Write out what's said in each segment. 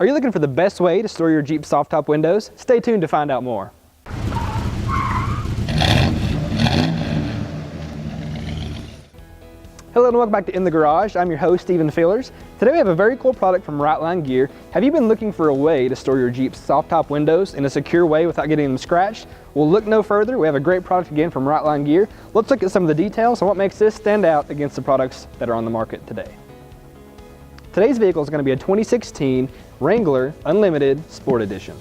Are you looking for the best way to store your Jeep soft top windows? Stay tuned to find out more. Hello and welcome back to In the Garage. I'm your host, Stephen Fillers. Today we have a very cool product from Rightline Gear. Have you been looking for a way to store your Jeep's soft top windows in a secure way without getting them scratched? Well, look no further. We have a great product again from Rightline Gear. Let's look at some of the details on what makes this stand out against the products that are on the market today. Today's vehicle is going to be a 2016 Wrangler Unlimited Sport Edition.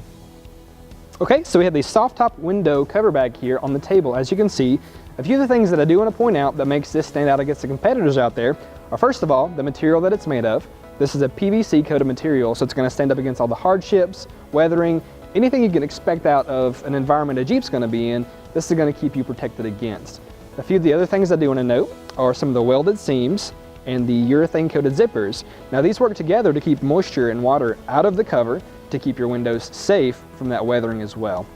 Okay, so we have the soft top window cover bag here on the table. As you can see, a few of the things that I do want to point out that makes this stand out against the competitors out there are, first of all, the material that it's made of. This is a PVC coated material, so it's going to stand up against all the hardships, weathering, anything you can expect out of an environment a Jeep's going to be in. This is going to keep you protected against. A few of the other things I do want to note are some of the welded seams and the urethane coated zippers. Now these work together to keep moisture and water out of the cover to keep your windows safe from that weathering as well.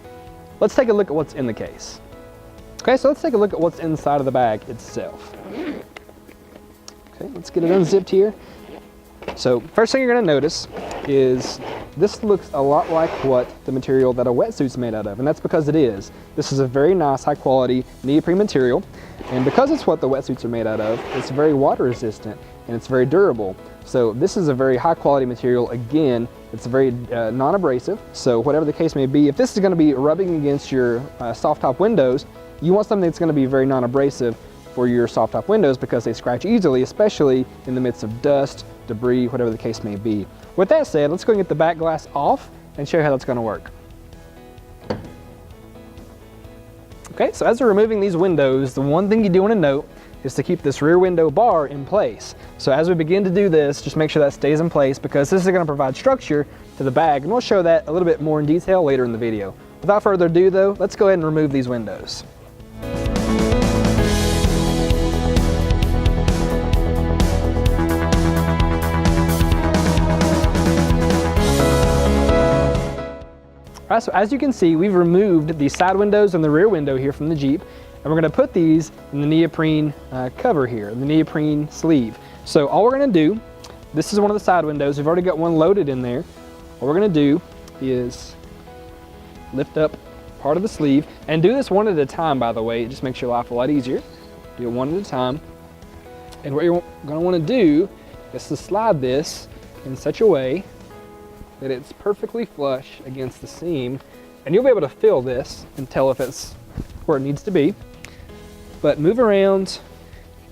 Let's take a look at what's in the case. Okay, so let's take a look at what's inside of the bag itself. Okay, let's get it unzipped here. So first thing you're going to notice is this looks a lot like what the material that a wetsuit's made out of, and that's because it is. This is a very nice, high quality neoprene material, and because it's what the wetsuits are made out of, it's very water resistant and it's very durable. So this is a very high quality material. Again, it's very non-abrasive, so whatever the case may be, if this is going to be rubbing against your soft top windows, you want something that's going to be very non-abrasive for your soft top windows because they scratch easily, especially in the midst of dust, debris, whatever the case may be. With that said, let's go and get the back glass off and show you how that's going to work. Okay, so as we're removing these windows, the one thing you do want to note is to keep this rear window bar in place. So as we begin to do this, just make sure that stays in place because this is going to provide structure to the bag, and we'll show that a little bit more in detail later in the video. Without further ado though, let's go ahead and remove these windows. All right, so as you can see, we've removed the side windows and the rear window here from the Jeep, and we're going to put these in the neoprene cover here, the neoprene sleeve. So all we're going to do, this is one of the side windows, we've already got one loaded in there. What we're going to do is lift up part of the sleeve, and do this one at a time, by the way. It just makes your life a lot easier. Do it one at a time. And what you're going to want to do is to slide this in such a way that it's perfectly flush against the seam, and you'll be able to feel this and tell if it's where it needs to be. But move around,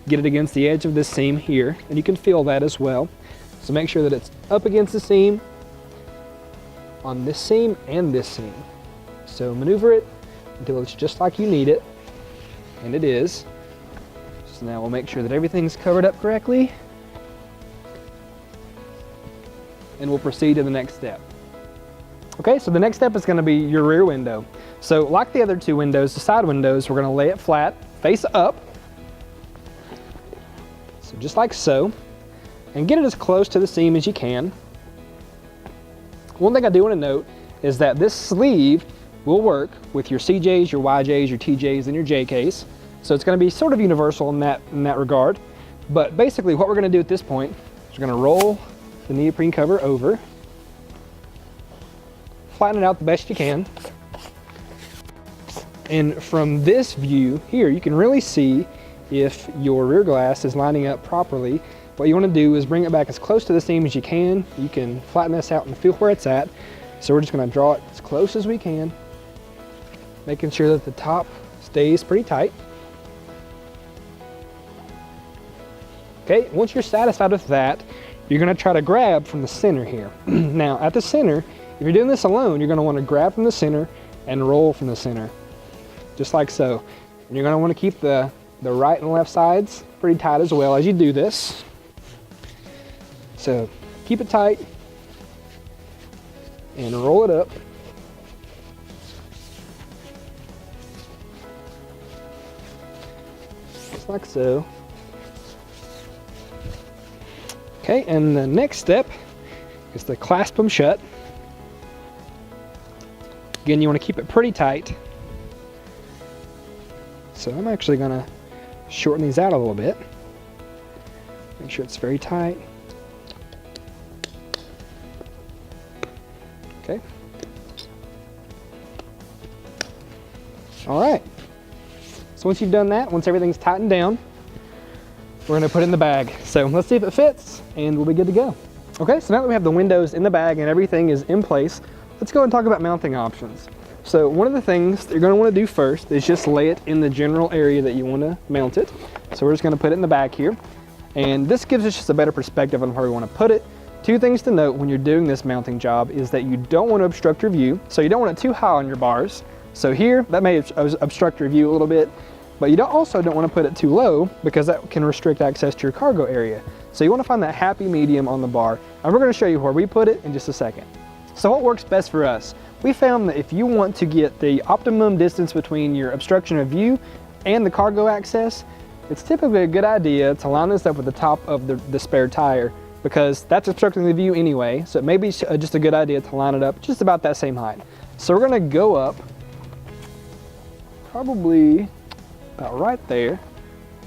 get it against the edge of this seam here, and you can feel that as well. So make sure that it's up against the seam, on this seam and this seam. So maneuver it until it's just like you need it, and it is. So now we'll make sure that everything's covered up correctly, and we'll proceed to the next step. Okay, so the next step is going to be your rear window. So like the other two windows, the side windows, we're going to lay it flat, face up. So just like so, and get it as close to the seam as you can. One thing I do want to note is that this sleeve will work with your CJs, your YJs, your TJs, and your JKs. So it's going to be sort of universal in that regard. But basically what we're going to do at this point is we're going to roll the neoprene cover over, flatten it out the best you can, and from this view here you can really see if your rear glass is lining up properly. What you want to do is bring it back as close to the seam as you can. You can flatten this out and feel where it's at. So we're just going to draw it as close as we can, making sure that the top stays pretty tight. Okay, once you're satisfied with that, you're going to try to grab from the center here. Now at the center, if you're doing this alone, you're going to want to grab from the center and roll from the center, just like so. And you're going to want to keep the right and left sides pretty tight as well as you do this. So keep it tight and roll it up. Just like so. Okay, and the next step is to clasp them shut. Again, you want to keep it pretty tight. So I'm actually going to shorten these out a little bit. Make sure it's very tight. Okay. All right. So once you've done that, once everything's tightened down, we're gonna put it in the bag. So let's see if it fits and we'll be good to go. Okay, so now that we have the windows in the bag and everything is in place, let's go and talk about mounting options. So one of the things that you're gonna wanna do first is just lay it in the general area that you wanna mount it. So we're just gonna put it in the back here. And this gives us just a better perspective on where we wanna put it. Two things to note when you're doing this mounting job is that you don't wanna obstruct your view. So you don't want it too high on your bars. So here, that may obstruct your view a little bit, but you also don't want to put it too low because that can restrict access to your cargo area. So you want to find that happy medium on the bar. And we're going to show you where we put it in just a second. So what works best for us? We found that if you want to get the optimum distance between your obstruction of view and the cargo access, it's typically a good idea to line this up with the top of the spare tire because that's obstructing the view anyway. So it may be just a good idea to line it up just about that same height. So we're going to go up probably about right there.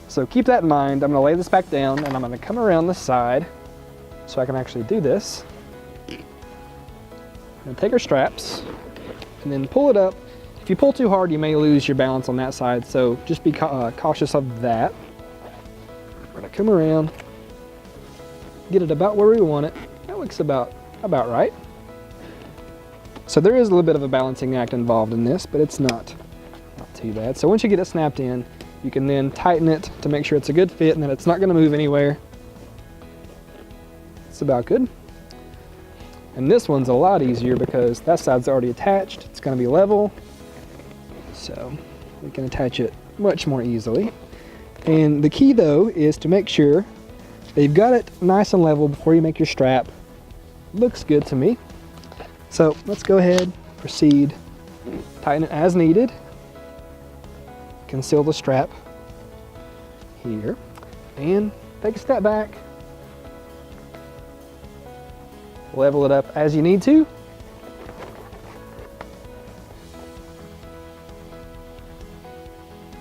So keep that in mind. I'm gonna lay this back down and I'm gonna come around the side so I can actually do this. And take our straps and then pull it up. If you pull too hard, you may lose your balance on that side. So just be cautious of that. We're gonna come around, get it about where we want it. That looks about right. So there is a little bit of a balancing act involved in this, but it's not too bad. So once you get it snapped in, you can then tighten it to make sure it's a good fit and that it's not going to move anywhere. It's about good. And this one's a lot easier because that side's already attached. It's going to be level. So we can attach it much more easily. And the key though is to make sure that you've got it nice and level before you make your strap. Looks good to me. So let's go ahead, proceed, tighten it as needed. Conceal the strap here and take a step back, level it up as you need to.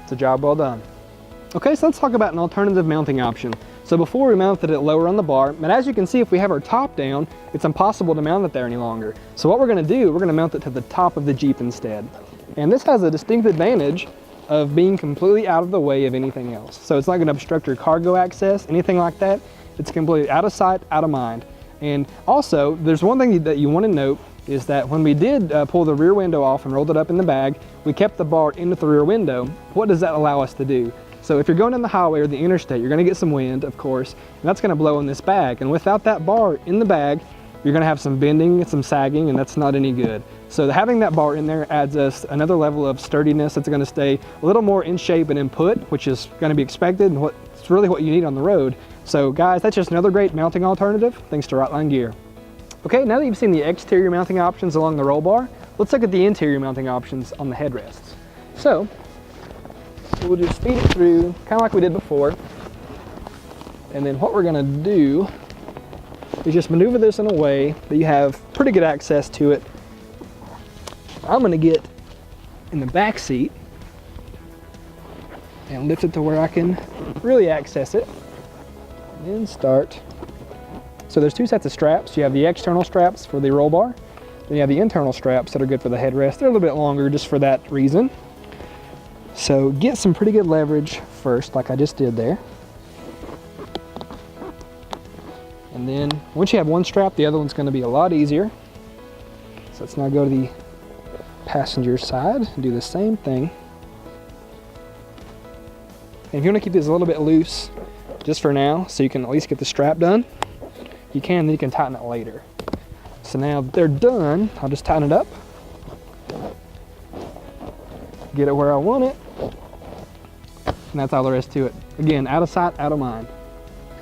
It's a job well done. Okay, so let's talk about an alternative mounting option. So before we mounted it lower on the bar, but as you can see, if we have our top down, it's impossible to mount it there any longer. So what we're gonna do, we're gonna mount it to the top of the Jeep instead. And this has a distinct advantage of being completely out of the way of anything else. So it's not going to obstruct your cargo access, anything like that. It's completely out of sight, out of mind. And also, there's one thing that you want to note is that when we did pull the rear window off and rolled it up in the bag, we kept the bar into the rear window. What does that allow us to do? So if you're going down the highway or the interstate, you're going to get some wind, of course, and that's going to blow in this bag. And without that bar in the bag, you're going to have some bending and some sagging, and that's not any good. So having that bar in there adds us another level of sturdiness. It's going to stay a little more in shape and in put, which is going to be expected and it's really what you need on the road. So guys, that's just another great mounting alternative thanks to Rightline gear. Okay, now that you've seen the exterior mounting options along the roll bar, let's look at the interior mounting options on the headrests. So we'll just feed it through kind of like we did before. And then what we're going to do is just maneuver this in a way that you have pretty good access to it. I'm going to get in the back seat and lift it to where I can really access it and then start. So there's two sets of straps. You have the external straps for the roll bar, then you have the internal straps that are good for the headrest. They're a little bit longer just for that reason. So get some pretty good leverage first, like I just did there. And then once you have one strap, the other one's going to be a lot easier. So let's now go to the passenger side and do the same thing. And if you want to keep this a little bit loose just for now, so you can at least get the strap done, you can, then you can tighten it later. So now they're done, I'll just tighten it up, get it where I want it, and that's all there is to it. Again, out of sight, out of mind.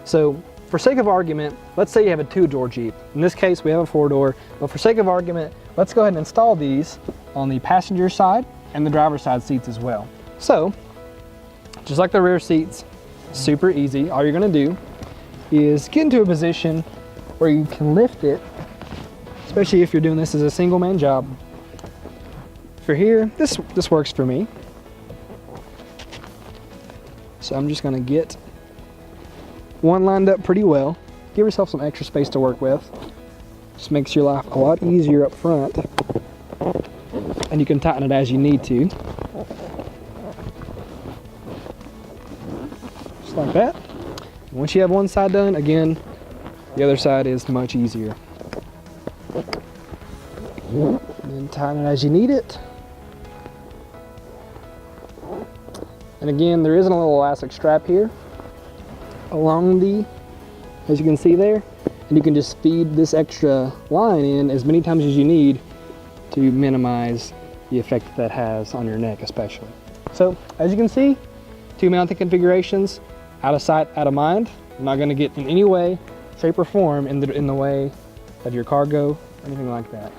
So for sake of argument, let's say you have a 2-door Jeep. In this case, we have a 4-door, but for sake of argument, let's go ahead and install these on the passenger side and the driver's side seats as well. So, just like the rear seats, super easy. All you're gonna do is get into a position where you can lift it, especially if you're doing this as a single man job. For here, this works for me. So I'm just gonna get one lined up pretty well. Give yourself some extra space to work with. Just makes your life a lot easier up front. And you can tighten it as you need to. Just like that. Once you have one side done, again, the other side is much easier. And then tighten it as you need it. And again, there isn't a little elastic strap here along the, as you can see there, and you can just feed this extra line in as many times as you need to minimize the effect that has on your neck especially. So as you can see, 2 mounting configurations, out of sight, out of mind. I'm not gonna get in any way, shape or form in the way of your cargo or anything like that.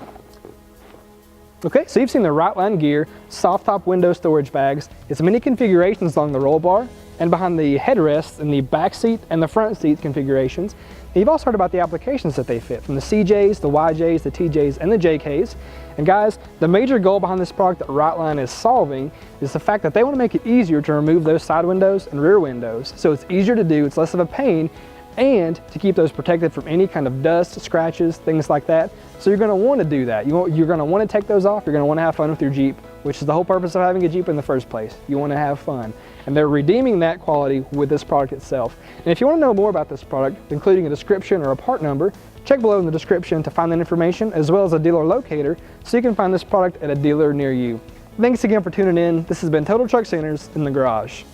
Okay, so you've seen the Rightline gear, soft top window storage bags. It's many configurations along the roll bar and behind the headrests in the back seat and the front seat configurations. And you've also heard about the applications that they fit, from the CJs, the YJs, the TJs, and the JKs. And guys, the major goal behind this product that Rightline is solving is the fact that they want to make it easier to remove those side windows and rear windows. So it's easier to do, it's less of a pain, and to keep those protected from any kind of dust, scratches, things like that. So you're going to want to do that. You're going to want to take those off. You're going to want to have fun with your Jeep, which is the whole purpose of having a Jeep in the first place. You want to have fun. And they're redeeming that quality with this product itself. And if you want to know more about this product, including a description or a part number, check below in the description to find that information, as well as a dealer locator, so you can find this product at a dealer near you. Thanks again for tuning in. This has been Total Truck Centers in the Garage.